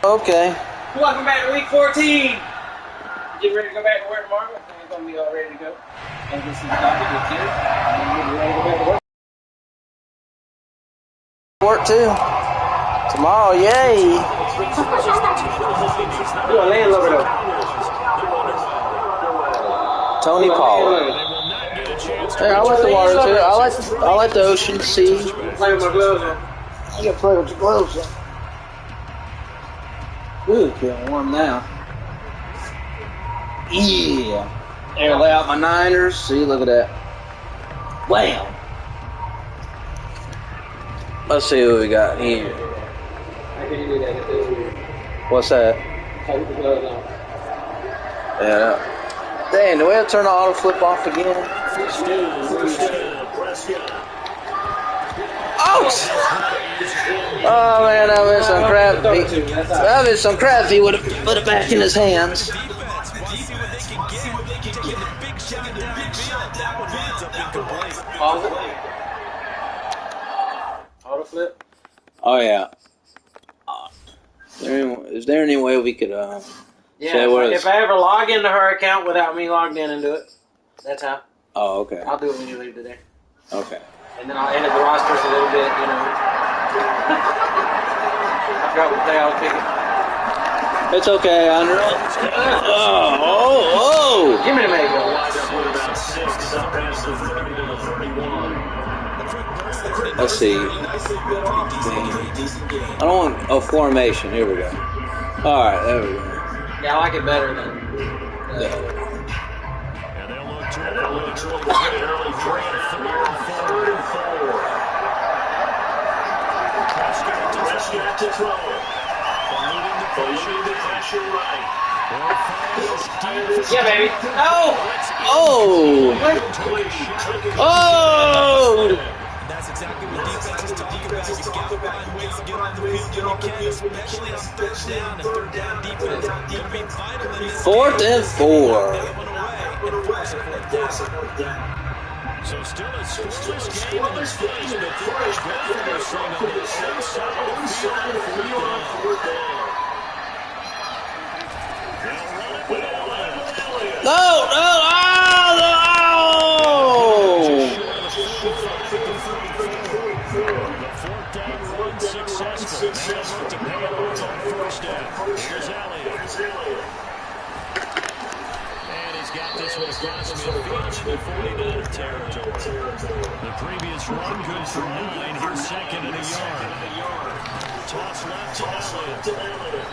Okay. Welcome back to week 14. Getting ready to go back to work tomorrow. I'm going to be all ready to go. And this is the doctor get here. I'm getting ready to go back to work. Work too. Tomorrow, yay. You a landlubber though. Tony Pollard. Hey, I like the water too. I like the ocean, sea. Play with my gloves on. You gotta play with your gloves on. Ooh, getting warm now. Yeah. Air lay out my Niners. See, look at that. Wham. Let's see what we got here. How can you do that? What's that? Play with the gloves on. Yeah. Dang, do we have to turn the auto flip off again? Ouch! Oh man, that was some crap. That was some crap. He would have put it back in his hands. Auto flip? Oh yeah. Is there any way we could yeah, if I ever log into her account without me logged in and do it, that's how. Oh, okay. I'll do it when you leave today. Okay. And then I'll edit the rosters a little bit, you know. I forgot what play I was picking. It's okay, Andrew. Oh! Give me the mago. Let's see. I don't want formation. Here we go. All right, there we go. Yeah, I like it better than. Yeah. And they'll look to early 3 and 4. Prescott to throw. Believing the pressure right. Yeah, baby. Oh! Oh! Oh! That's exactly what defense is talking about. You got to find ways to get on the field when you can, especially on third down. And third down defense going to be vital in this 4th and 4. So still a scoreless game in the first, but Forrest Griffin is saying on the inside of the field on 4th down. No! No! Oh! No! Successful. Now look to pay it off on 1st down. Here's Elliott. And he's got this one across midfield in the 49er territory. The previous run good for 9. Here's 2nd and a yard. Toss left to Elliott.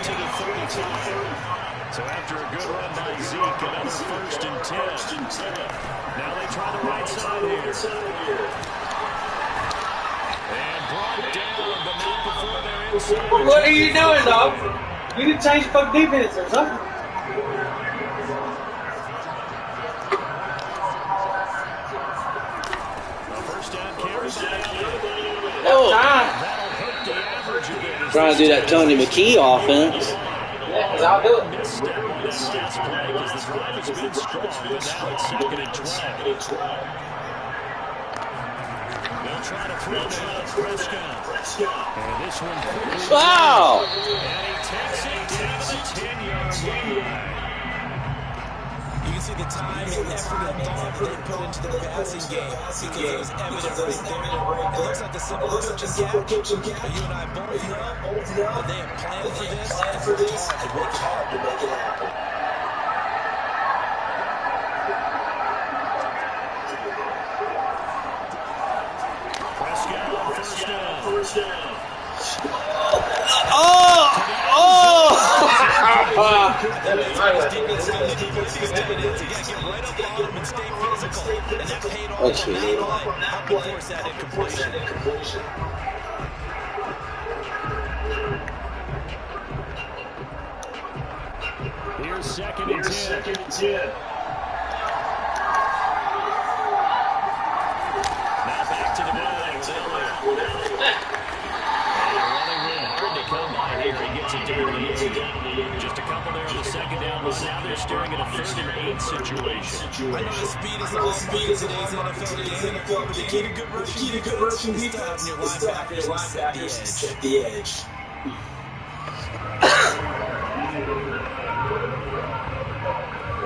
To the 35. So after a good run by Zeke, another 1st and 10. Now they try the right side here. And brought down, but not before they're inside. What are you doing, dog? You need to change fucking defense or something. A 1st down carry by Elliott. Oh! That'll hurt the average a bit. Trying to do that Tony McKee offense. Yeah, because I'll do it. Misstep on the last play because the drive has been strong, but now it's 2nd and 12. They'll try to throw to Prescott. And this one. Wow! And he takes it down to the 10-yard line. You can see the time and effort and thought they put into the passing game because it was evident right there. It looks like a simple coaching gap, but you and I both know that they have planned for this and worked hard to make it happen. Prescott on 1st down. Oh! Oh! Here's 2nd and 10. Now back to the middle. And running room hard to come by here. He gets it down to the 8. Just a couple there on the second down line. Now they're staring at a 3rd and 8 situation. I know the speed is the hallmark of today's NFL game, but the key to good rushing defense is still having your linebackers set the edge.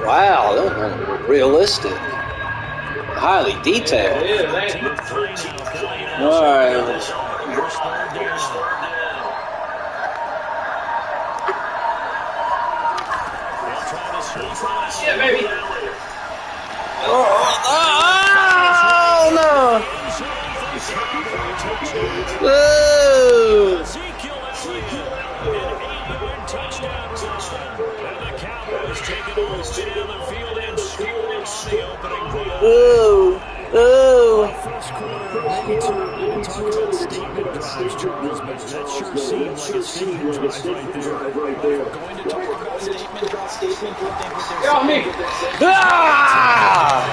Wow, that was realistic. Highly detailed. All right. Yeah, baby. Oh no! Whoa! Touchdown run. And the Cowboys take it all the way down the field and score on the opening drive. Whoa! Whoa! First quarter, maybe 2. We talk about statement drives, Charles, but that sure seemed like a statement drive right there. Going to talk about statement drive. Get off me! Ah!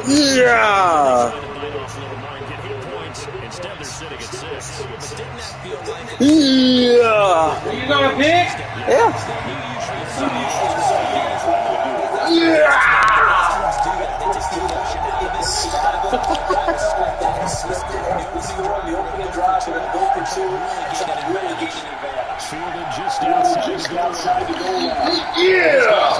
Yeah! Instead, they're sitting at 6. Yeah! Are you gonna pick? Yeah! Yeah! Fielded just outside the goal line. Yeah!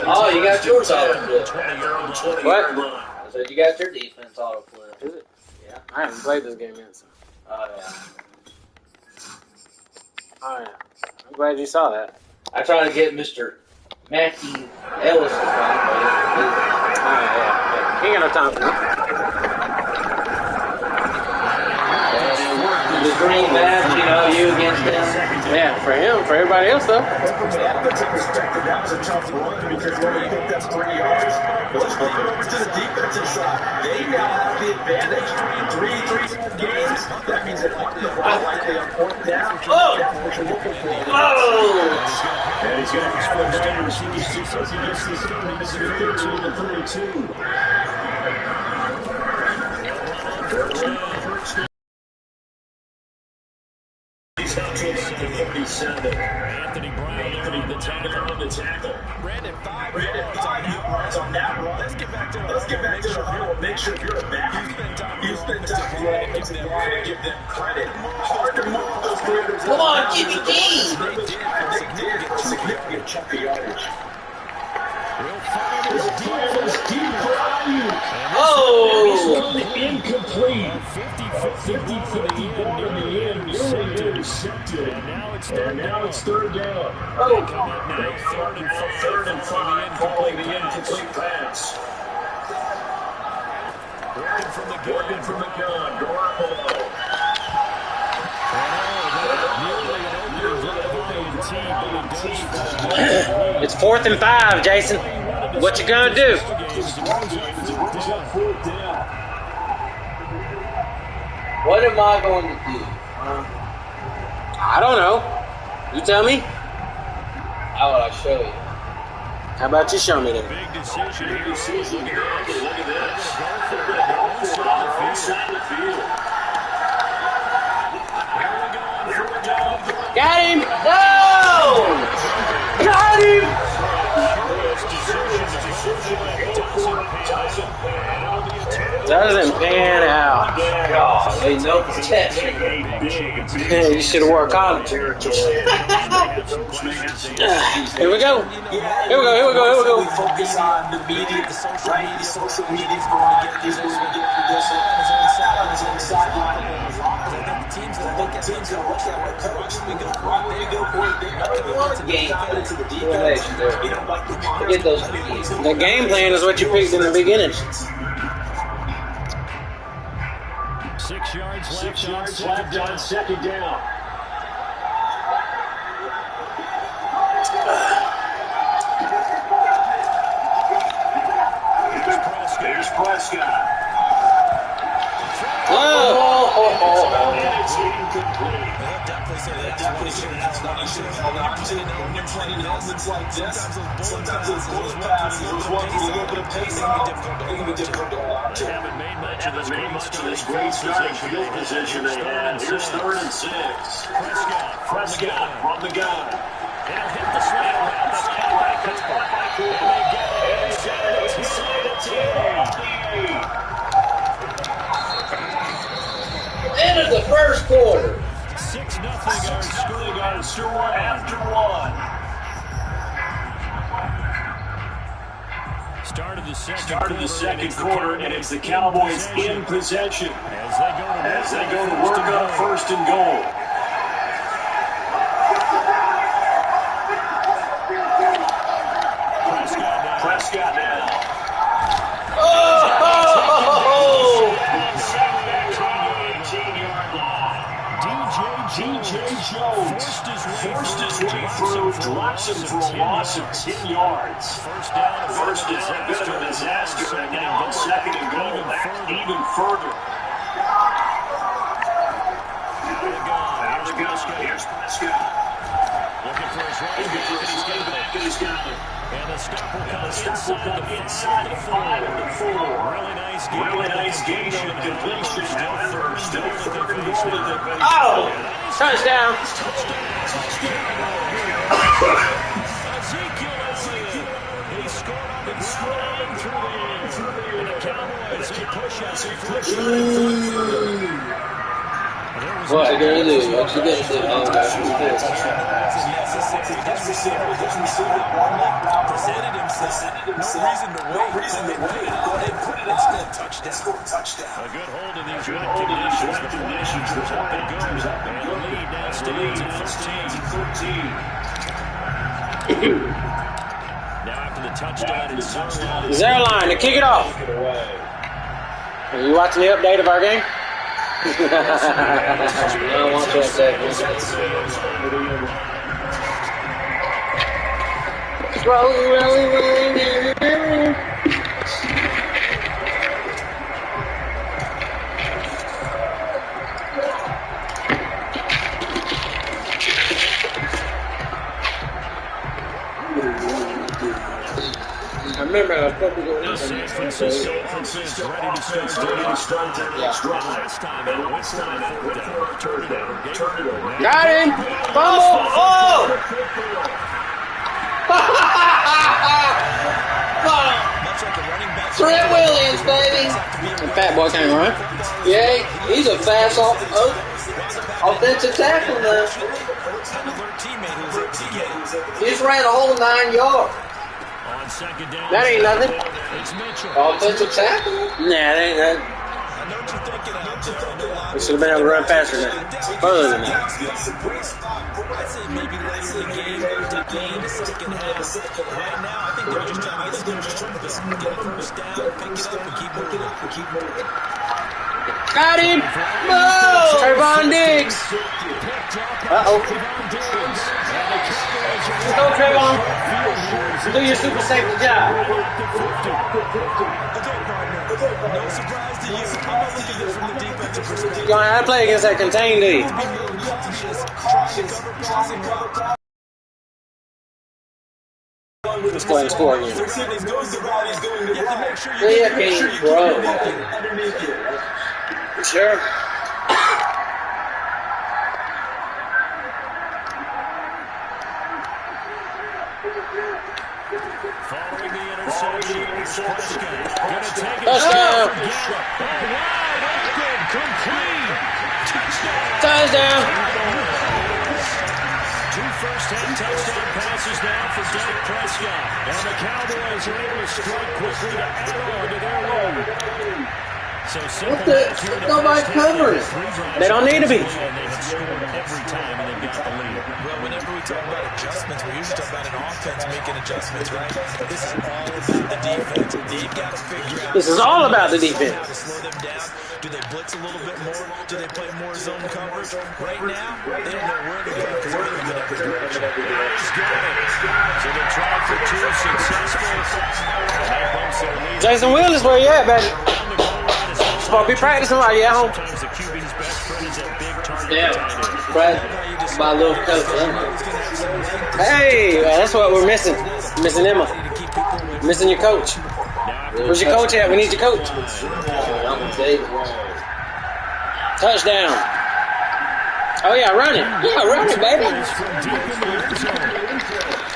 Oh, you got yours auto-flip. What? I said you got your defense auto-flip. Is it? Yeah. I haven't played this game yet. So. Oh, yeah. Oh, yeah. I'm glad you saw that. I tried to get Mr. Matthew Ellis to fight, but He ain't got no time for me. the green match, you know, you against them. Yeah, for him, for everybody else, though. That was a tough run because when we picked up 3 yards, let's flip it over to the defensive side. They now have the advantage. 3 games. That means they're likely on 4th down. Oh! And he's going to have an advantage because he gets this game. He's 13-32. Anthony Brown on the tackle. Brandon, 5 yards on that run. Let's get back to the huddle. Make sure you're back. You spend time running to give them credit. Hard to move those creators. Come on, Jimmy G! They did a significant chunk of yardage. Deep for Ayuk. Oh! Incomplete. 50-50 ball in the end. Nearly intercepted. And now it's 3rd down. They come up now, 3rd and 5 following the incomplete pass. Working from the gun. Garoppolo. It's 4th and 5, Jason. What you gonna do? What am I going to do? I don't know. You tell me. How would I show you? How about you show me then? Big decision here. Look at this. Got him! No! Got him! Doesn't pan out. God, they no protection. You should have worn college. Here we go. Here we go. We focus on the media, right? The social media is going to get this, going to get this. Sidelines on the sideline. Teams that look at what coach we go for. Game to the defense. Get those keys. The game plan is what you picked in the beginning. 6 yards left on 2nd down. Prescott. Sometimes those close passes, those ones with a little bit of pace on them, they can be difficult to watch. They haven't made much of this great starting field position they had. Here's 3rd and 6. Prescott from the gun. They'll hit the slant route. That's caught by Cooper. And they get it. End of the first quarter. 6-0 our score After one. Start of the second quarter, and it's the Cowboys in possession as they go to work on 1st and goal. Prescott now. DJ Jones forced his way through, drops him for a loss of 10 yards. First down, a bit of a disaster, and now on 2nd and goal, back even further. Here's Prescott. Looking for his right back, and he's got it. And the stop will come inside the 5 of the 4. Really nice gain on completion. However, still 3rd and goal to the Oh! Touchdown! He scored on the screen through the and the Cowboys push us. What you gonna do? What you gonna do? Oh, presented himself. No reason to wait. Go ahead and put it up. Touchdown. A good hold in these wet conditions. The conditions are up and goes. And the lead now stands at 13. Now after the touchdown, Zerline to kick it off. Are you watching the update of our game? I don't want to update. Rolling. I remember a couple of San Francisco offense ready to start their next drive. Last time it went down, turn it over. Got him! Fumble! Oh! Trent Williams, baby! The fat boy can't run. Yeah, he's a fast offensive tackle now. He just ran a whole 9 yards. That ain't nothing. Offensive tackle? Nah, that ain't nothing. We should have been able to run faster than that. Further than that. I'd say maybe later in the game to gain the second half. Right now, I think they're just trying to get a first down, pick it up, and keep moving. Got him! No! Trayvon Diggs! Uh-oh. Let's go, Trayvon. Do your super safety job. No surprise to you. I'm not looking at it from the defensive perspective. You're going to have to play against that contained D. Let's go ahead and score again. Yeah, bro. Sure. Following the interception, going to take it. Touchdown. Complete. Touchdown. 2 first-half touchdown passes now for Dak Prescott. And the Cowboys are able to strike quickly to add on to their lead. So Nobody covers. They don't need to be. score every time and they've got the lead. Well, whenever we talk about adjustments, we usually talk about an offense making adjustments, right? This is all about the defense. They've got to figure out. This is all about the defense. How to slow them down. Do they blitz a little bit more? Do they play more zone coverage? Right now, they don't know where to go because they're going in every direction. He's got it. So they tried for two, successful. And that bumps their lead. Jason Will is where you at, baby. Supposed to be practicing while you're at home. Sometimes the QB's best friend is that big target. Yeah, Brad, my little coach. Hey, that's what we're missing. Missing Emma. Missing your coach. Where's your coach at? We need your coach. Touchdown. Oh, yeah, run it. Yeah, run it, baby.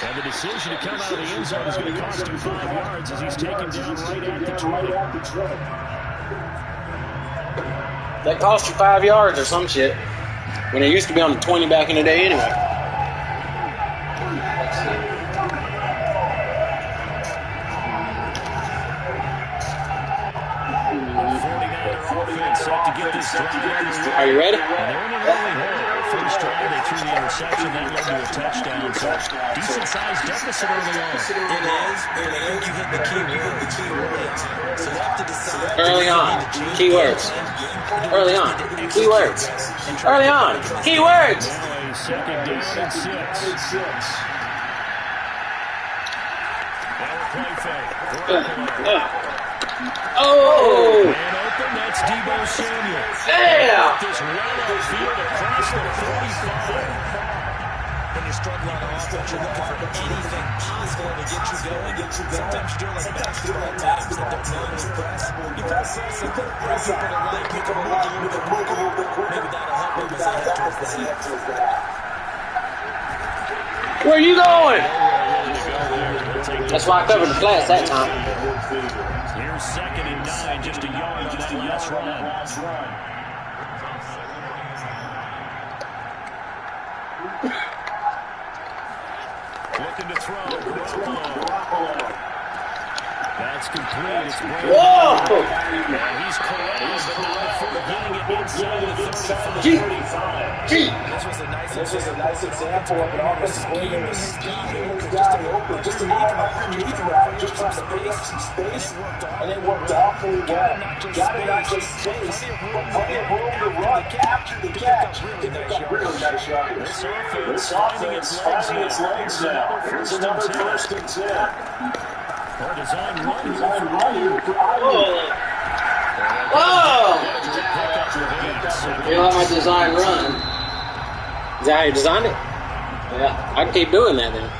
And the decision to come out of the end zone is going to cost him 5 yards as he's taken down right at the 20. That cost you 5 yards or some shit. When it used to be on the 20 back in the day anyway. Set to get this drive. Are you ready? And they're in an early hole. First drive, they threw the interception. That led to a touchdown. So decent-sized deficit early on. It is, and I think you hit the key word. So they have to decide. Early on. Keywords. Early on. Keywords. Early on. Keywords. Now a second down and 6. Now a play fake. Oh! And open, that's Deebo Samuel. Yeah! This well upfield across the 45. When you're struggling on offense, you're looking for anything possible to get you going. Sometimes you do it like basketball teams that don't know the press. You put a press up, bring people to life, make them move a little bit quicker. Maybe that'll help them as they head towards the net. Where you going? That's why I covered the flats that time. Here's 2nd and 9, just a yard on that last run. Looking to throw. That's complete. It's Brady. Whoa! And he's corralled, but not before getting it inside the 35. This was a nice example of an offensive scheme. Just underneath the route, just trying to free up some space, and it worked awfully well. Got it not just space, but plenty of room to run, capture the catch. They picked up really nice yards. This offense finding its legs now. Here's another 1st and 10. Or design run here. Whoa! You like my design run? Is that how you designed it? Yeah. I can keep doing that then.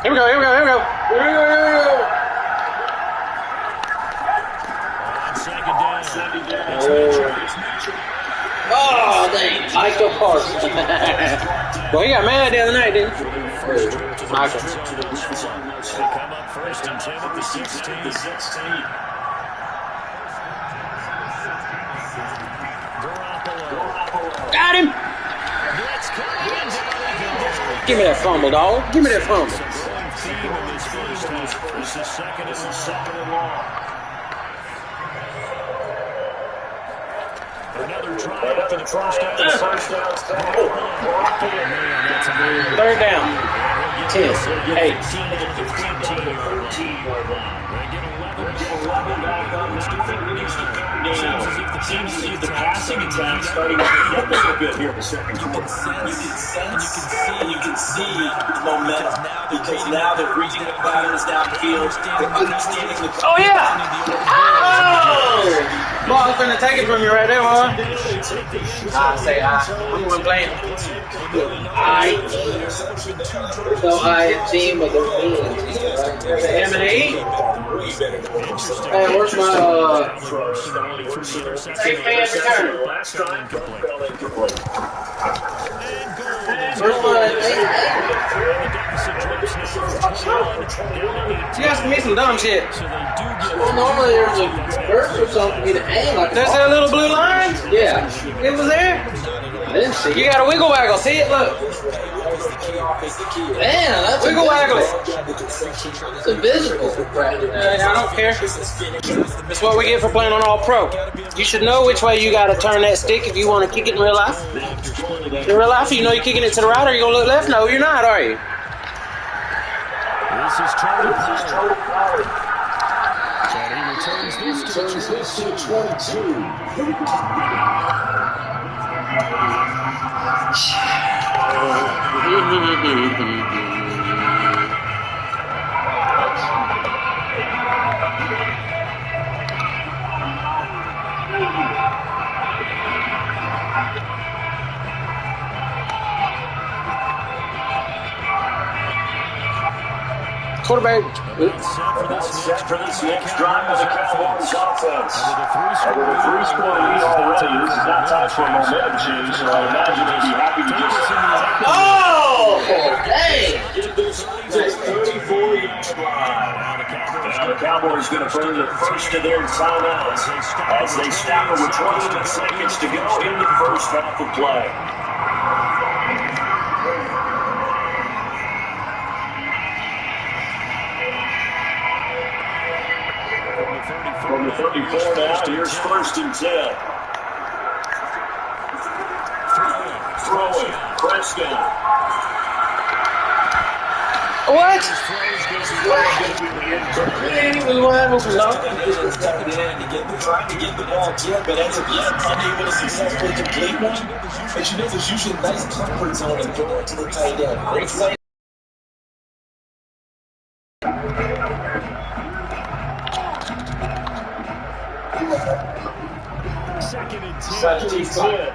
Here we go, here we go, here we go. Here we go, here we go. Second down. Oh, dang. Michael Parsons. Well, he got mad the other night, didn't he? Michael. They come up 1st and 10 at the 16. Got him. Give me that fumble, dog. Give me that fumble. Theme of this first half. This is 2nd and long. Another try after the first down. 3rd down. 10, 8. Seems to see the passing attack starting to get a little bit here in the second quarter. You can see the momentum because now they're reaching the patterns downfield. They're understanding the. Oh, yeah! Oh! Boy, I'm going to take it from you right there, boy. I say I. I'm going to play him. I. So I team with the there's an M and E. Hey, where's my safe man return? Where's my You asking me some dumb shit. Well, normally there's a burst or something for you to aim like There's that little blue line? Yeah. It was there? I didn't see You it. got a wiggle waggle. See it? Look. Damn, that's Wiggle waggle it. It's invisible. I don't care. That's what we get for playing on All Pro. You should know which way you got to turn that stick if you want to kick it in real life. In real life, you know you're kicking it to the right or you're going to look left? No, you're not, are you? This is Tony Pollard. And he returns this to 22. Quarterback. Set for this next drive of the Cowboys offense. With a three-score lead already, this is not time for a momentum change, so I imagine they'd be happy to just... Oh! Dang! This 34-yard drive. Now the Cowboys going to burn the first of their timeouts as they stop it with 21 seconds to go in the first half of play. From the 34 now, here's first and 10. Throwing, Prescott. What? Trying to get the ball yet, but as of yet, unable to successfully complete one. But you know, there's usually a nice comfort zone and throw it to the tight end. Great play. Second and 10. Second and 10.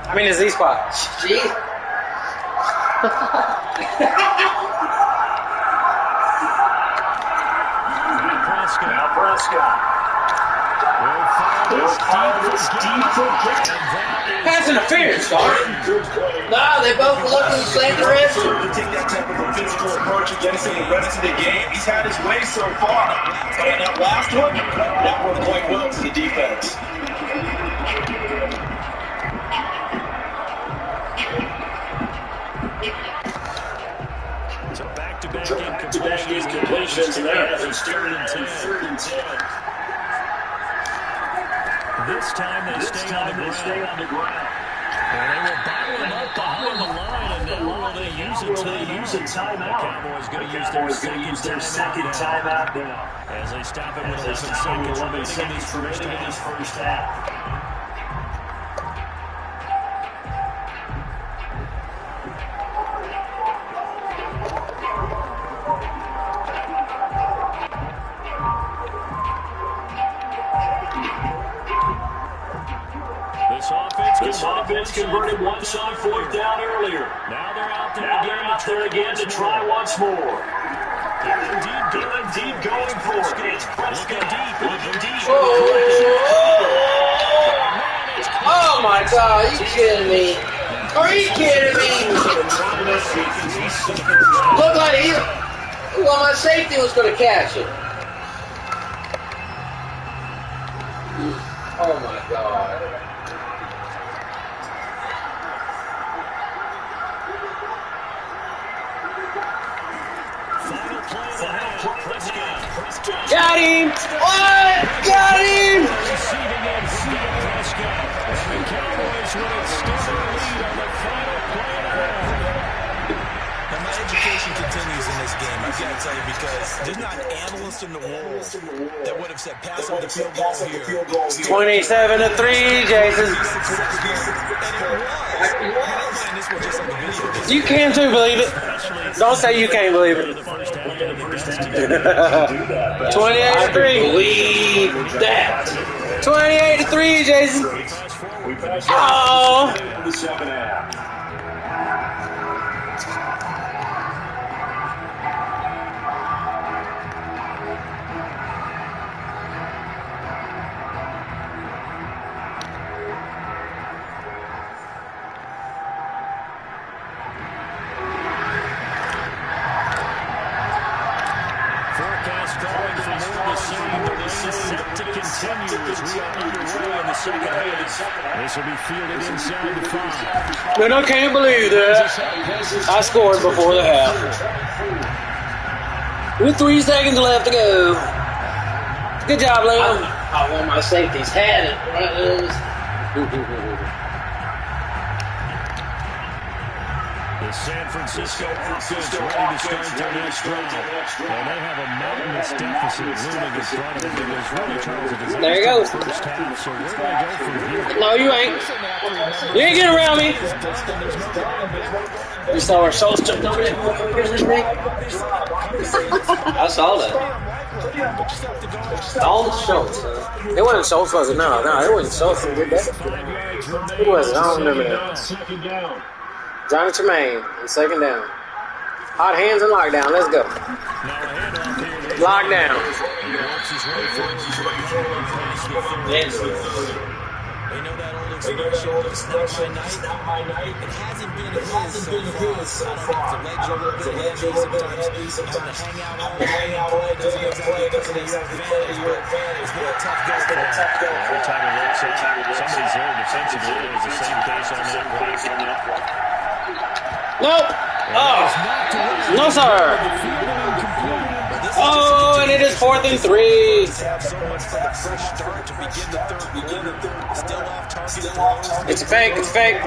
I mean, it's Z-spot. Gee. Now Prescott. They'll fire this deep for Pass interference, dog. Nah, they both look in the same direction. To take that type of a physical approach against him the rest of the game. He's had his way so far. And that last one, that worked quite well to the defense. So back-to-back incompletions there as they started in 3rd and 10. This time they stay on the ground. And they will bottle him up behind the line, and then will they use a timeout? The Cowboys going to use their second timeout now. As they stop it with 11 seconds remaining in this first half. This offense converted once on 4th down earlier. Now they're out there again to try once more. They're indeed going for it. It's Prescott looking deep. Oh my God, are you kidding me? Are you kidding me? Looked like my safety was going to catch it. Oh my God. Got him! What? Got him! Receiving end from Prescott. And the Cowboys with a stunning lead on the final play of the half. Now, my education continues in this game, I've got to tell you, because there's not an analyst in the world that would have said pass on the field goal here. 27-3, Jason. You can too, believe it. Don't say you can't believe it. 28-3. Believe that. 28-3, Jason. Oh. The second half. Forecast calling for more of the same. The rain set to continue as we are underway in the second half. This will be fielded inside the 5. Man, I can't believe that. I scored before the half. With 3 seconds left to go. Good job, Liam. I want my safeties had it. The San Francisco offense ready to start their next drive. And they have a mountainous deficit looming in front of them. It was really, Charles, a disaster. There you go. First half, so where do they go from here? No, you ain't. You ain't getting around me. You saw our Schultz jumped over there. I saw that. All Schultz. It wasn't Schultz, was it? No, it wasn't Schultz who did that. Who was it? I don't remember that. Johnny Tremaine on second down. Hot hands and lockdown. Let's go. Lockdown. Yes. We know that old expression, it's not my night. It hasn't been his so far. I don't have to ledge a little bit of energy sometimes. Hang out on it, doesn't play, doesn't exactly play to your advantage. It's been a tough go for him. Every time he looks, somebody's there defensively. It was the same case on that play. Nope. Oh. No, sir. Oh, and it is 4th and 3. It's a fake. It's a fake.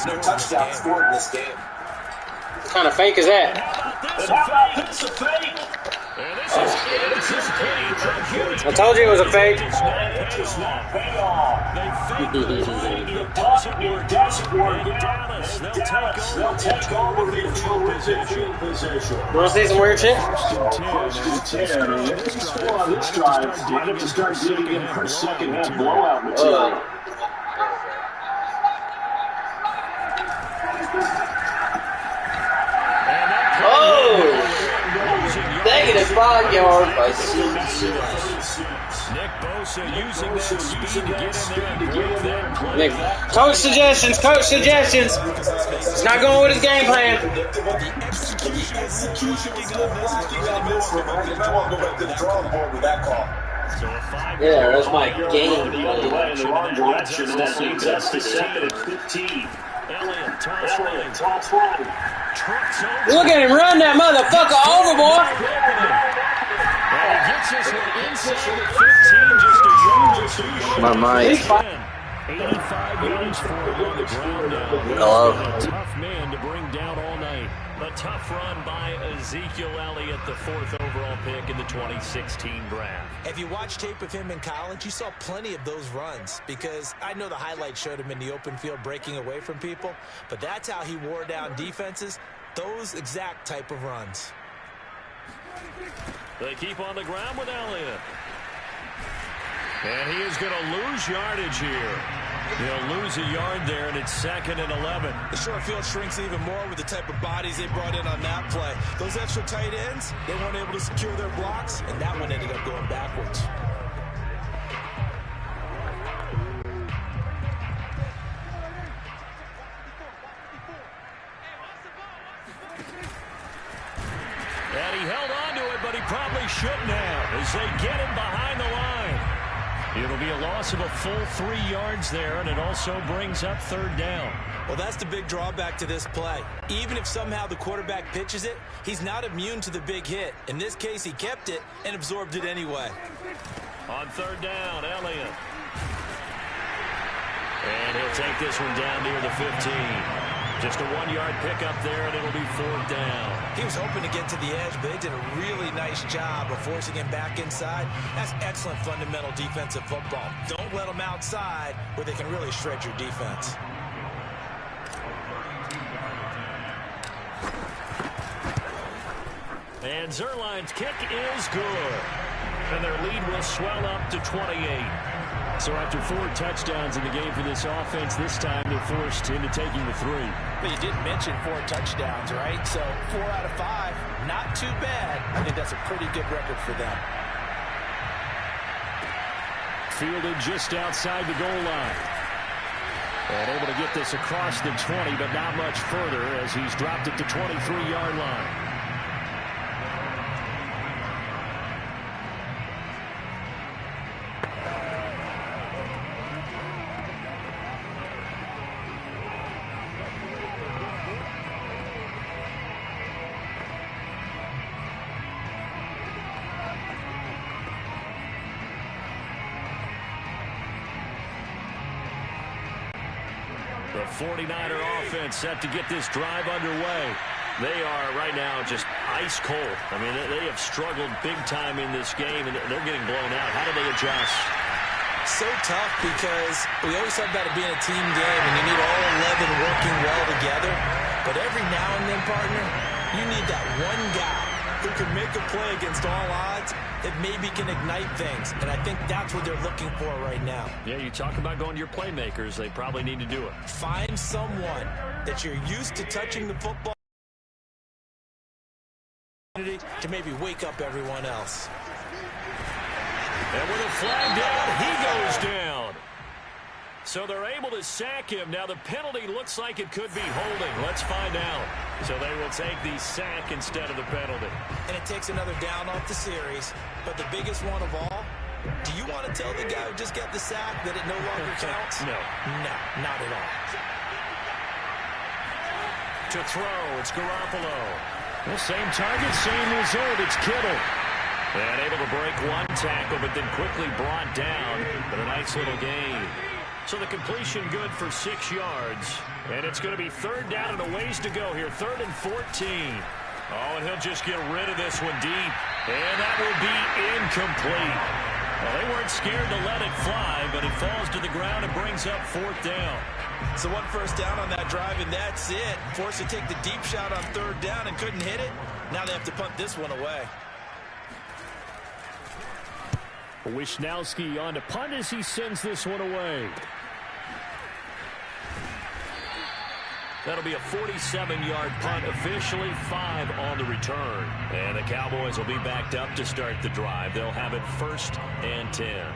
No touchdown scored in this game. What kind of fake is that? It's a fake. I told you it was a fake. It does not pay off. It doesn't work. They'll take over the field position. You want to see some weird shit? First and 10. This drive might have to start digging in for second half blowout material. Negative 5 yards by Nick Bosa using that speed to get in there and break that play. Nick, coach suggestions. It's not going with his game plan. Yeah, that's my game plan. In the wrong direction, and that leads us to 2nd and 15. Elliott, toss line. Look at him run that motherfucker over, boy. And he gets us inside the 15, just a yard or 2 short. My mic. 85 yards for him on the ground now. Hello. A tough man to bring down all night. A tough run by Ezekiel Elliott, the 4th overall pick in the 2016 draft. If you watch tape of him in college, you saw plenty of those runs because I know the highlights showed him in the open field breaking away from people, but that's how he wore down defenses, those exact type of runs. They keep on the ground with Elliott. And he is going to lose yardage here. He'll lose a yard there, and it's 2nd and 11. The short field shrinks even more with the type of bodies they brought in on that play. Those extra tight ends, they weren't able to secure their blocks, and that one ended up going backwards. And he held on to it, but he probably shouldn't have as they get him behind the line. It'll be a loss of a full 3 yards there, and it also brings up 3rd down. Well, that's the big drawback to this play. Even if somehow the quarterback pitches it, he's not immune to the big hit. In this case, he kept it and absorbed it anyway. On 3rd down, Elliott. And he'll take this one down near the 15. Just a 1-yard pickup there, and it'll be 4th down. He was hoping to get to the edge, but they did a really nice job of forcing him back inside. That's excellent fundamental defensive football. Don't let them outside where they can really shred your defense. And Zerline's kick is good. And their lead will swell up to 28. So after 4 touchdowns in the game for this offense, this time they're forced into taking the 3. But you didn't mention 4 touchdowns, right? So 4 out of 5, not too bad. I think that's a pretty good record for them. Fielded just outside the goal line. And able to get this across the 20, but not much further as he's dropped it to 23-yard line. The 49er offense set to get this drive underway. They are right now just ice cold. I mean, they have struggled big time in this game, and they're getting blown out. How do they adjust? So tough because we always talk about it being a team game, and you need all 11 working well together. But every now and then, partner, you need that one guy who can make a play against all odds that maybe can ignite things. And I think that's what they're looking for right now. Yeah, you talk about going to your playmakers. They probably need to do it. Find someone that you're used to touching the football to maybe wake up everyone else. And with a flag down, he goes down. So they're able to sack him. Now the penalty looks like it could be holding. Let's find out. So they will take the sack instead of the penalty. And it takes another down off the series. But the biggest one of all, do you want to tell the guy who just got the sack that it no longer counts? No. No, not at all. To throw, it's Garoppolo. Well, same target, same result. It's Kittle. And able to break one tackle, but then quickly brought down. But a nice little gain. So the completion good for 6 yards. And it's going to be third down and a ways to go here. 3rd and 14. Oh, and he'll just get rid of this one deep. And that will be incomplete. Well, they weren't scared to let it fly, but it falls to the ground and brings up 4th down. So 1 first down on that drive, and that's it. Forced to take the deep shot on 3rd down and couldn't hit it. Now they have to punt this one away. Wishnowski on to punt as he sends this one away. That'll be a 47-yard punt, officially 5 on the return. And the Cowboys will be backed up to start the drive. They'll have it 1st and 10.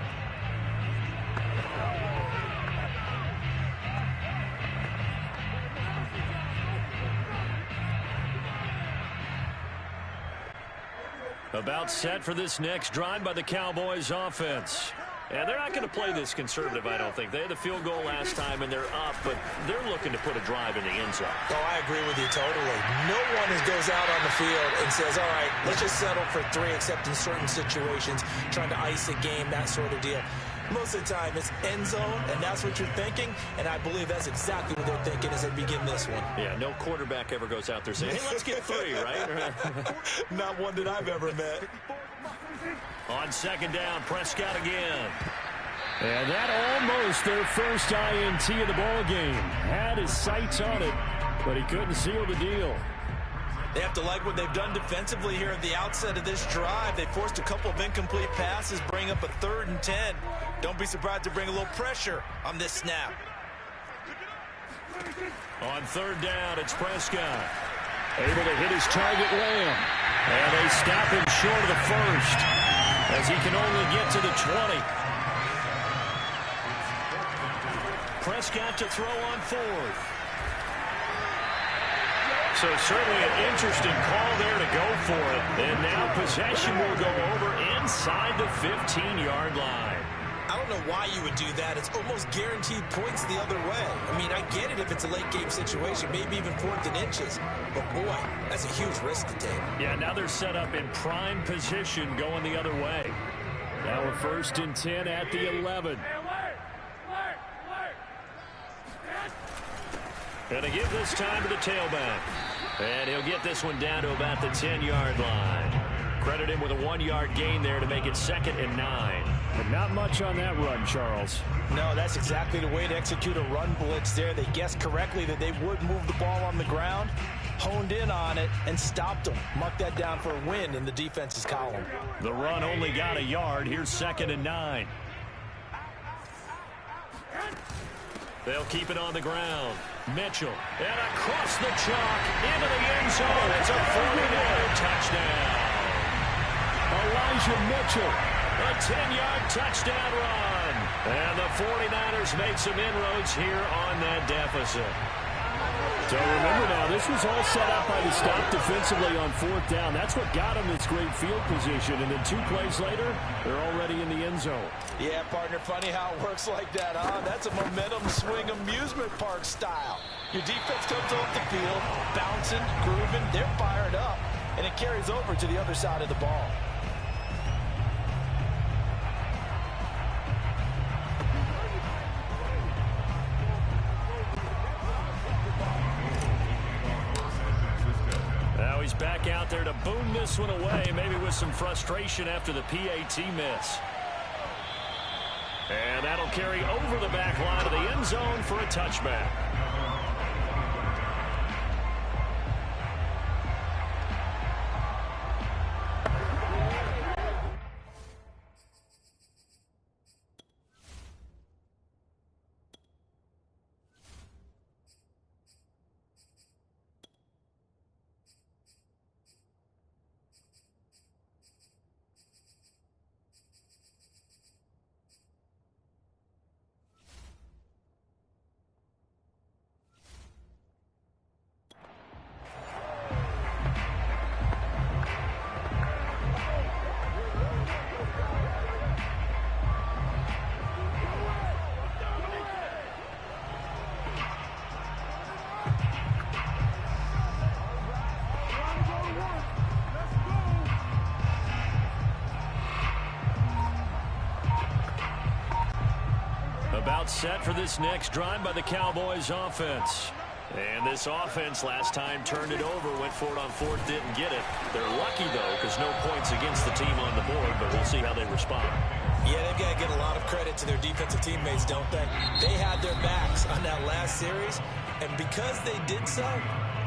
About set for this next drive by the Cowboys offense. And they're not going to play this conservative, I don't think. They had the field goal last time, and they're up, but they're looking to put a drive in the end zone. Oh, I agree with you totally. No one goes out on the field and says, all right, let's just settle for 3, except in certain situations, trying to ice a game, that sort of deal. Most of the time, it's end zone, and that's what you're thinking, and I believe that's exactly what they're thinking as they begin this one. Yeah, no quarterback ever goes out there saying, hey, let's get 3, right? Not one that I've ever met. On 2nd down, Prescott again. And that almost their first INT of the ball game. Had his sights on it, but he couldn't seal the deal. They have to like what they've done defensively here at the outset of this drive. They forced a couple of incomplete passes, bring up a 3rd and 10. Don't be surprised to bring a little pressure on this snap. On 3rd down, it's Prescott. Able to hit his target, Lamb. And they stop him short of the 1st, as he can only get to the 20. Prescott to throw on 4th. So certainly an interesting call there to go for it. And now possession will go over inside the 15-yard line. I don't know why you would do that. It's almost guaranteed points the other way. I mean, I get it if it's a late-game situation, maybe even 4th and inches. But, boy, that's a huge risk to take. Yeah, now they're set up in prime position going the other way. Now we're 1st and 10 at the 11. Gonna give this time to the tailback. And he'll get this one down to about the 10-yard line. Credit him with a 1-yard gain there to make it 2nd and 9. But not much on that run, Charles. No, that's exactly the way to execute a run blitz there. They guessed correctly that they would move the ball on the ground, honed in on it, and stopped them. Mark that down for a win in the defense's column. The run only got a yard. Here's 2nd and 9. They'll keep it on the ground. Mitchell, and across the chalk into the end zone. It's a 40-yard touchdown. Elijah Mitchell. A 10-yard touchdown run. And the 49ers made some inroads here on that deficit. So remember now, this was all set up by the stop defensively on 4th down. That's what got them this great field position. And then 2 plays later, they're already in the end zone. Yeah, partner, funny how it works like that, huh? That's a momentum swing amusement park style. Your defense comes off the field, bouncing, grooving, they're fired up, and it carries over to the other side of the ball. back out there to boom this one away, maybe with some frustration after the PAT miss. And that'll carry over the back line of the end zone for a touchback. About set for this next drive by the Cowboys offense. And this offense last time turned it over, went for it on fourth, didn't get it. They're lucky, though, because no points against the team on the board, but we'll see how they respond. Yeah, they've got to get a lot of credit to their defensive teammates, don't they? They had their backs on that last series, and because they did so,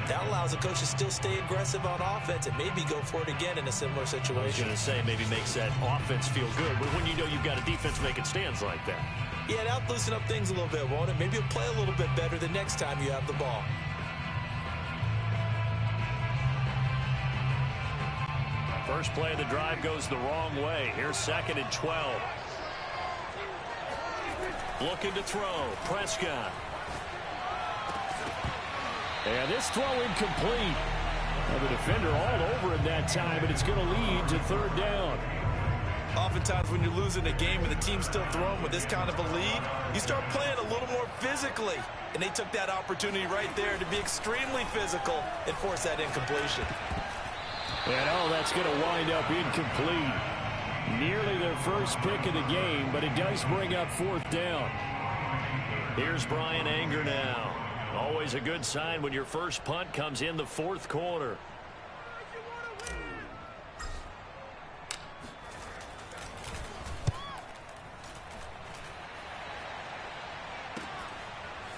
that allows the coach to still stay aggressive on offense and maybe go for it again in a similar situation. I was going to say, maybe makes that offense feel good, but when you know you've got a defense making stands like that. Yeah, that'll loosen up things a little bit, won't it? Maybe you'll play a little bit better the next time you have the ball. First play of the drive goes the wrong way. Here's 2nd and 12. Looking to throw. Prescott. And this throw incomplete. Well, the defender all over him that time, but it's going to lead to 3rd down. Oftentimes when you're losing a game and the team's still throwing with this kind of a lead, you start playing a little more physically. And they took that opportunity right there to be extremely physical and force that incompletion. And that's going to wind up incomplete. Nearly their first pick of the game, but it does bring up 4th down. Here's Brian Anger now. Always a good sign when your first punt comes in the 4th quarter.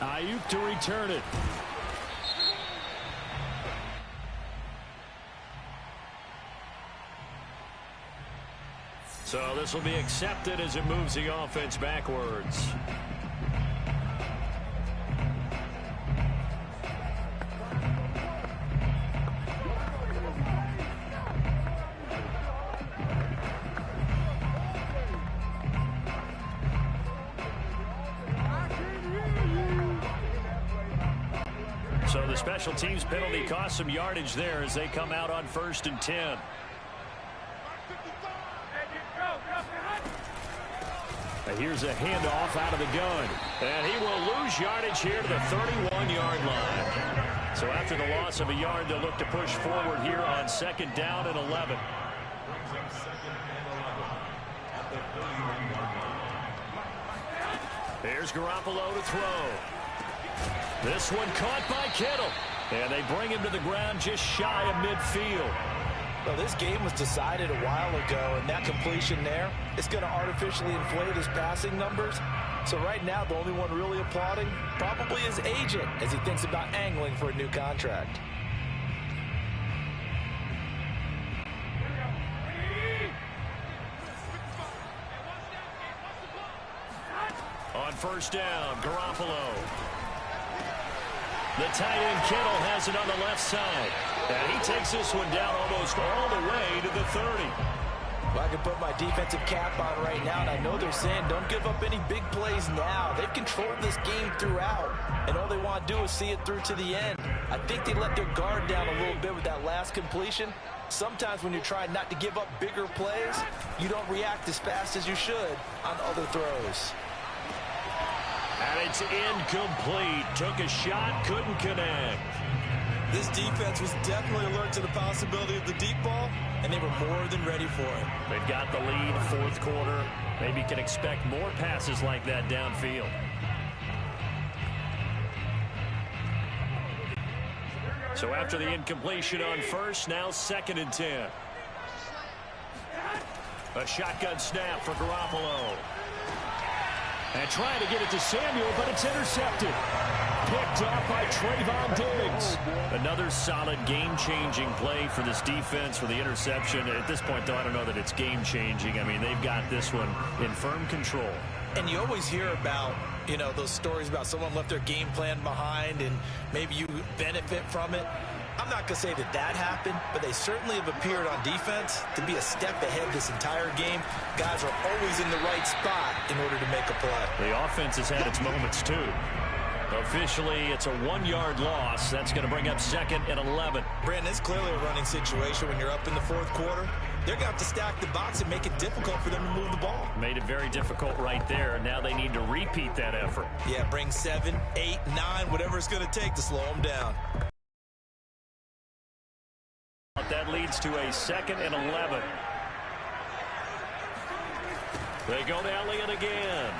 Ayuk to return it. So this will be accepted as it moves the offense backwards. So the special teams penalty cost some yardage there as they come out on 1st and 10. Here's a handoff out of the gun. And he will lose yardage here to the 31-yard line. So after the loss of a yard, they'll look to push forward here on 2nd down and 11. Here's Garoppolo to throw. This one caught by Kittle. And they bring him to the ground just shy of midfield. Well, this game was decided a while ago, and that completion there is going to artificially inflate his passing numbers. So right now, the only one really applauding probably his agent as he thinks about angling for a new contract. On 1st down, Garoppolo. The tight end Kittle has it on the left side. And he takes this one down almost all the way to the 30. Well, I can put my defensive cap on right now, and I know they're saying don't give up any big plays now. They've controlled this game throughout, and all they want to do is see it through to the end. I think they let their guard down a little bit with that last completion. Sometimes when you're trying not to give up bigger plays, you don't react as fast as you should on other throws. And it's incomplete. Took a shot, couldn't connect. This defense was definitely alert to the possibility of the deep ball, and they were more than ready for it. They've got the lead, 4th quarter. Maybe can expect more passes like that downfield. So after the incompletion on first, now 2nd and 10. A shotgun snap for Garoppolo. And trying to get it to Samuel, but it's intercepted. Picked off by Trayvon Diggs. Another solid game-changing play for this defense for the interception. At this point, though, I don't know that it's game-changing. I mean, they've got this one in firm control. And you always hear about, you know, those stories about someone left their game plan behind and maybe you benefit from it. I'm not going to say that that happened, but they certainly have appeared on defense to be a step ahead this entire game. Guys are always in the right spot in order to make a play. The offense has had its moments, too. Officially, it's a 1-yard loss. That's going to bring up 2nd and 11. Brandon, it's clearly a running situation when you're up in the 4th quarter. They're going to have to stack the box and make it difficult for them to move the ball. Made it very difficult right there. Now they need to repeat that effort. Yeah, bring 7, 8, 9, whatever it's going to take to slow them down. That leads to a 2nd and 11. They go to Elliott again.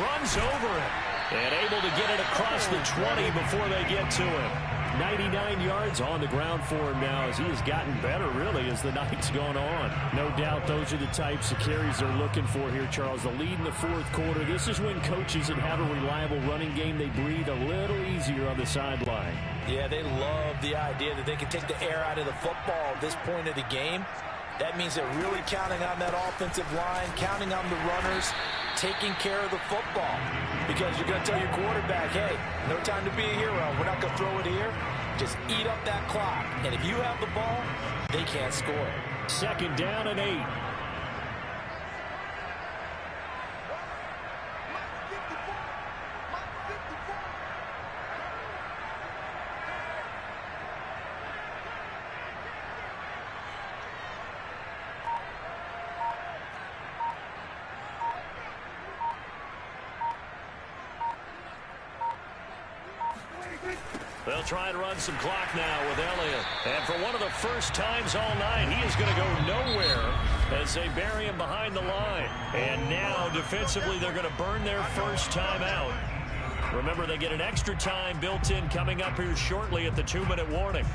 Runs over it. And able to get it across the 20 before they get to him. 99 yards on the ground for him now as he has gotten better, really, as the night's gone on. No doubt those are the types of carries they're looking for here, Charles. The lead in the 4th quarter. This is when coaches that have a reliable running game, they breathe a little easier on the sideline. Yeah, they love the idea that they can take the air out of the football at this point of the game. That means they're really counting on that offensive line, counting on the runners, taking care of the football. Because you're going to tell your quarterback, hey, no time to be a hero. We're not going to throw it here. Just eat up that clock. And if you have the ball, they can't score. 2nd down and 8. They'll try and run some clock now with Elliott. And for one of the first times all night, he is going to go nowhere as they bury him behind the line. And now, defensively, they're going to burn their first time out. Remember, they get an extra time built in coming up here shortly at the 2-minute warning.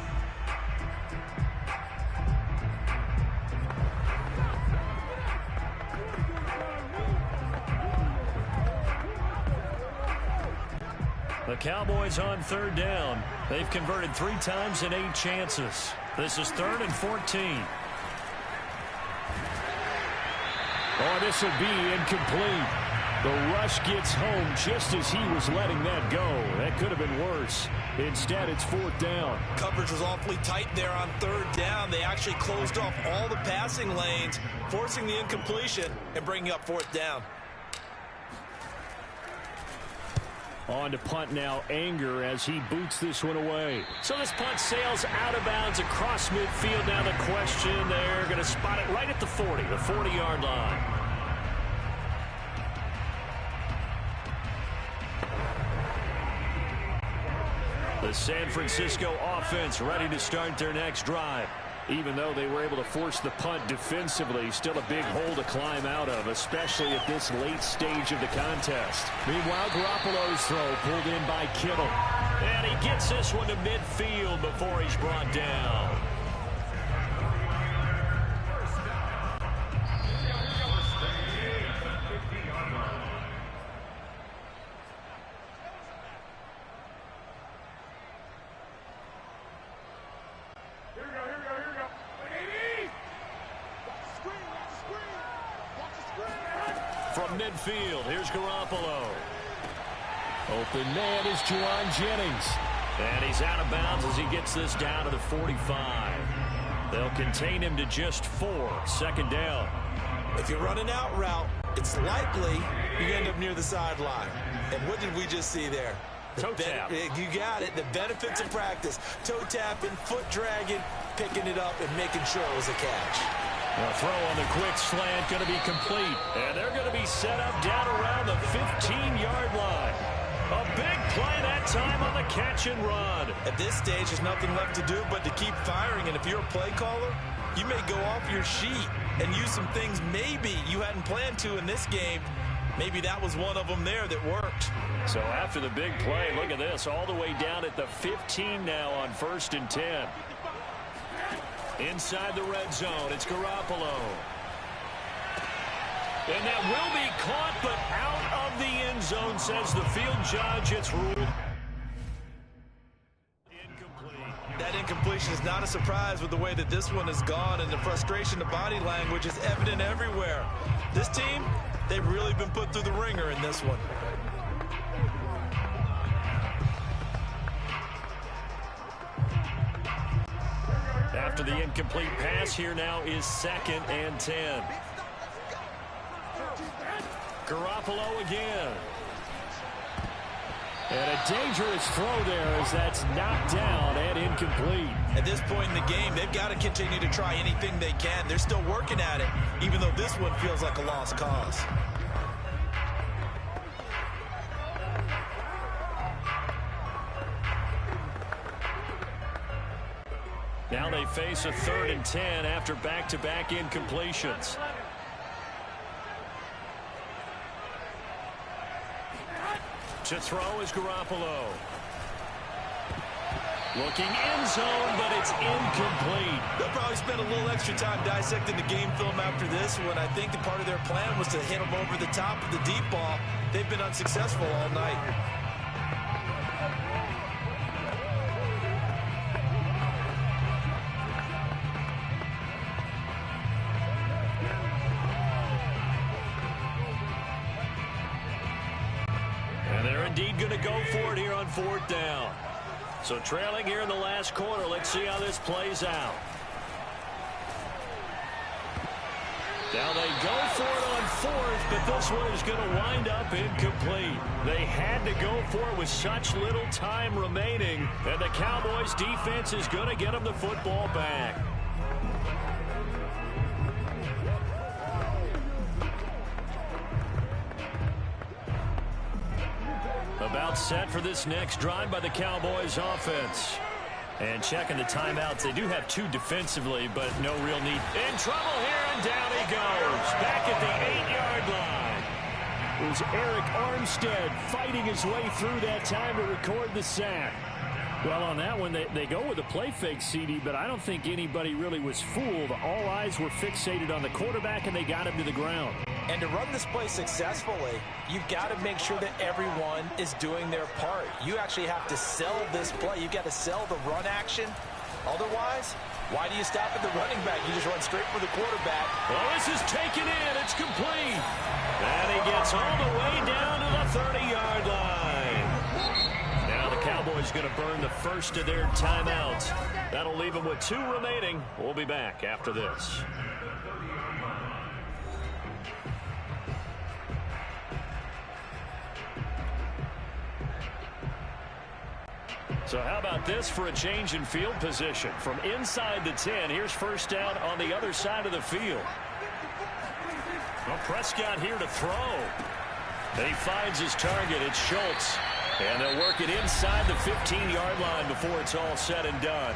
The Cowboys on 3rd down. They've converted 3 times in 8 chances. This is 3rd and 14. Oh, this will be incomplete. The rush gets home just as he was letting that go. That could have been worse. Instead, it's 4th down. Coverage was awfully tight there on 3rd down. They actually closed off all the passing lanes, forcing the incompletion and bringing up 4th down. On to punt now, Anger, as he boots this one away. So this punt sails out of bounds across midfield. Now the question, they're going to spot it right at the 40, the 40-yard line. The San Francisco offense ready to start their next drive. Even though they were able to force the punt defensively, still a big hole to climb out of, especially at this late stage of the contest. Meanwhile, Garoppolo's throw pulled in by Kittle. And he gets this one to midfield before he's brought down. From midfield, here's Garoppolo. Open man is Juwan Jennings. And he's out of bounds as he gets this down to the 45. They'll contain him to just 4. 2nd down. If you run an out route, it's likely you end up near the sideline. And what did we just see there? Toe tap. You got it. The benefits of practice. Toe tapping, foot dragging, picking it up, and making sure it was a catch. The throw on the quick slant going to be complete. And they're going to be set up down around the 15-yard line. A big play that time on the catch and run. At this stage, there's nothing left to do but to keep firing. And if you're a play caller, you may go off your sheet and use some things maybe you hadn't planned to in this game. maybe that was one of them there that worked. So after the big play, look at this, all the way down at the 15 now on 1st and 10. Inside the red zone, it's Garoppolo. And that will be caught, but out of the end zone, says the field judge. It's ruled incomplete. That incompletion is not a surprise with the way that this one has gone, and the frustration, the body language is evident everywhere. This team, they've really been put through the ringer in this one. After the incomplete pass, here now is 2nd and 10. Garoppolo again. And a dangerous throw there as that's knocked down and incomplete. At this point in the game, they've got to continue to try anything they can. They're still working at it, even though this one feels like a lost cause. Now they face a 3rd and 10 after back-to-back incompletions. To throw is Garoppolo. Looking end zone, but it's incomplete. They'll probably spend a little extra time dissecting the game film after this one. I think the part of their plan was to hit them over the top of the deep ball. They've been unsuccessful all night. And they're indeed going to go for it here on 4th down. So trailing here in the last quarter. Let's see how this plays out. Now they go for it on 4th, but this one is going to wind up incomplete. They had to go for it with such little time remaining, and the Cowboys defense is going to get them the football back. About set for this next drive by the Cowboys offense. And checking the timeouts, they do have 2 defensively, but no real need. In trouble here, and down he goes. Back at the 8-yard line. It was Eric Armstead fighting his way through that time to record the sack. Well, on that one, they go with a play fake, CD, but I don't think anybody really was fooled. All eyes were fixated on the quarterback, and they got him to the ground. And to run this play successfully, you've got to make sure that everyone is doing their part. You actually have to sell this play. You've got to sell the run action. Otherwise, why do you stop at the running back? You just run straight for the quarterback. Well, this is taken in. It's complete. And he gets all the way down to the 30-yard line. Now the Cowboys going to burn the first of their timeouts. That'll leave them with 2 remaining. We'll be back after this. So how about this for a change in field position? From inside the 10, here's 1st down on the other side of the field. Well, Prescott here to throw. He finds his target. It's Schultz. And they'll work it inside the 15-yard line before it's all said and done.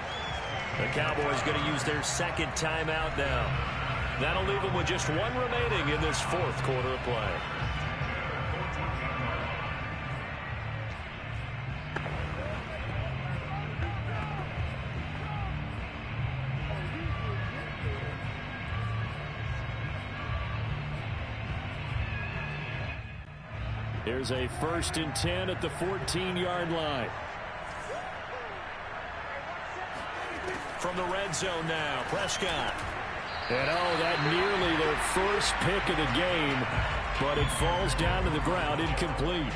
The Cowboys going to use their 2nd timeout now. That'll leave them with just 1 remaining in this 4th quarter of play. Here's a 1st and 10 at the 14-yard line. From the red zone now, Prescott. And that nearly their first pick of the game, but it falls down to the ground, incomplete.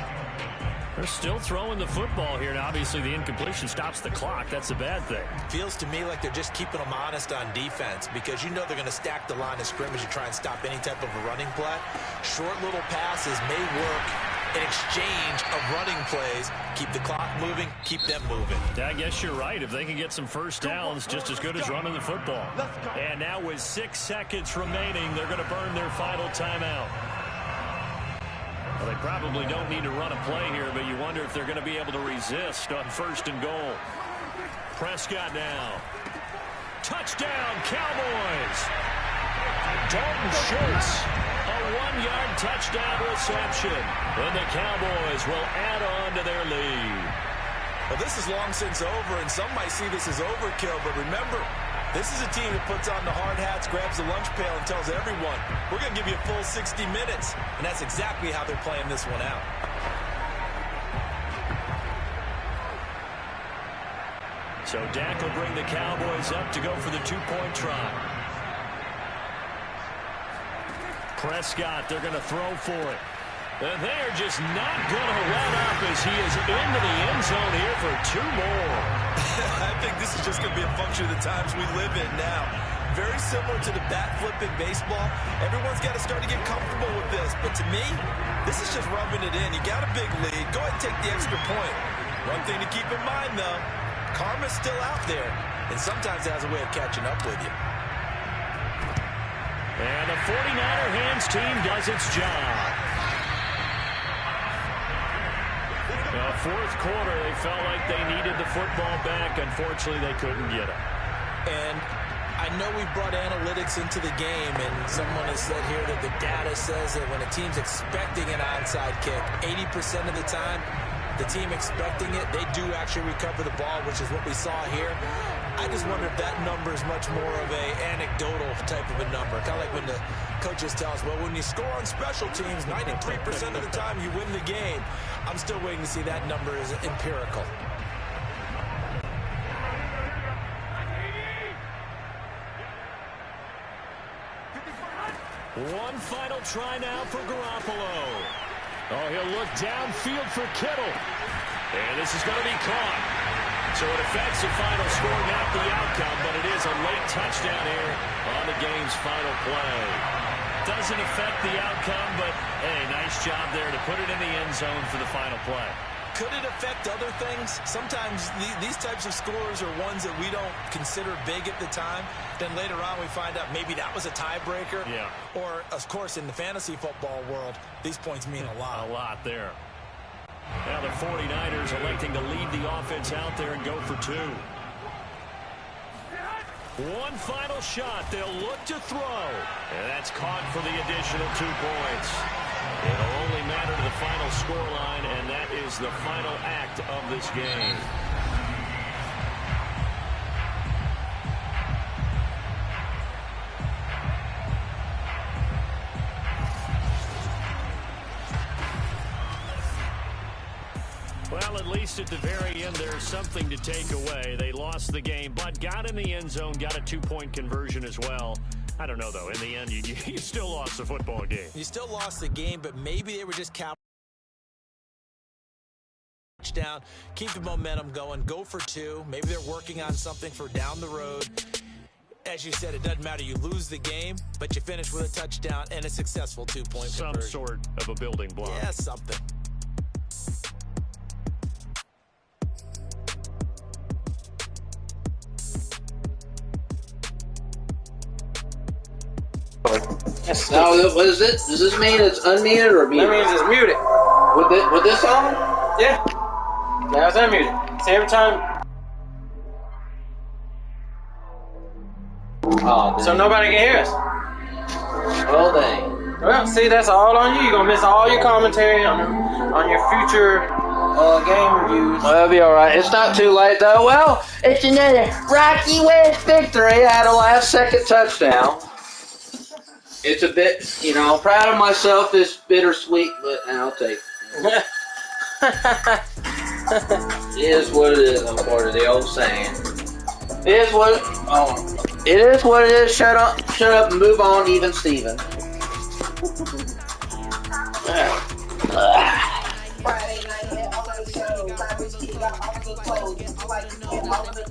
They're still throwing the football here, and obviously the incompletion stops the clock. That's a bad thing. Feels to me like they're just keeping them honest on defense, because you know they're going to stack the line of scrimmage to try and stop any type of a running play. Short little passes may work in exchange of running plays. Keep the clock moving, keep them moving. I guess you're right. If they can get some first downs, just as good as running the football. And now with 6 seconds remaining, they're going to burn their final timeout. Well, they probably don't need to run a play here, but you wonder if they're going to be able to resist on 1st and goal. Prescott now. Touchdown, Cowboys! Dalton Schultz, a one-yard touchdown reception. And the Cowboys will add on to their lead. Well, this is long since over, and some might see this as overkill, but remember, this is a team that puts on the hard hats, grabs the lunch pail, and tells everyone, we're going to give you a full 60 minutes. And that's exactly how they're playing this one out. So Dak will bring the Cowboys up to go for the two-point try. Prescott, they're going to throw for it. And they're just not going to let up as he is into the end zone here for 2 more. I think this is just going to be a function of the times we live in now. Very similar to the bat flip in baseball. Everyone's got to start to get comfortable with this. But to me, this is just rubbing it in. You got a big lead. Go ahead and take the extra point. One thing to keep in mind, though, karma's still out there. And sometimes it has a way of catching up with you. And the 49er hands team does its job. The fourth quarter, they felt like they needed the football back. Unfortunately, they couldn't get it. And I know we brought analytics into the game, and someone has said here that the data says that when a team's expecting an onside kick, 80% of the time, the team expecting it, they do actually recover the ball, which is what we saw here. I just wonder if that number is much more of a anecdotal type of a number. Kind of like when the coaches tell us, well, when you score on special teams, 93% of the time you win the game. I'm still waiting to see that number is empirical. One final try now for Garoppolo. Oh, he'll look downfield for Kittle. And this is going to be caught. So it affects the final score, not the outcome, but it is a late touchdown here on the game's final play. Doesn't affect the outcome, but, hey, nice job there to put it in the end zone for the final play. Could it affect other things? Sometimes these types of scores are ones that we don't consider big at the time. Then later on we find out maybe that was a tiebreaker. Yeah. Or, of course, in the fantasy football world, these points mean a lot. A lot there. Now the 49ers electing to lead the offense out there and go for 2. One final shot. They'll look to throw. And that's caught for the additional 2 points. It'll only matter to the final scoreline, and that is the final act of this game. Well, at least at the very end, there's something to take away. They lost the game, but got in the end zone, got a 2-point conversion as well. I don't know, though. In the end, you still lost the football game. You still lost the game, but maybe they were just touchdown, keep the momentum going, go for 2. Maybe they're working on something for down the road. As you said, it doesn't matter. You lose the game, but you finish with a touchdown and a successful 2-point conversion. Some sort of a building block. Yeah, something. Now, what is it? Does this mean it's unmuted or muted? That means it's muted. With this on? Yeah. Now it's unmuted. See, every time. Oh, So nobody can hear us. well, dang. Well, see, that's all on you. You're going to miss all your commentary on your future game reviews. Well, it'll be all right. It's not too late, though. Well, it's another Rocky West victory. I had a last-second touchdown. It's a bit, I'm proud of myself. It's bittersweet, but I'll take it. It is what it is, according to the old saying. It is what it is. Shut up and move on, even Steven. Friday night, all I show, I was got all the clothes, like all the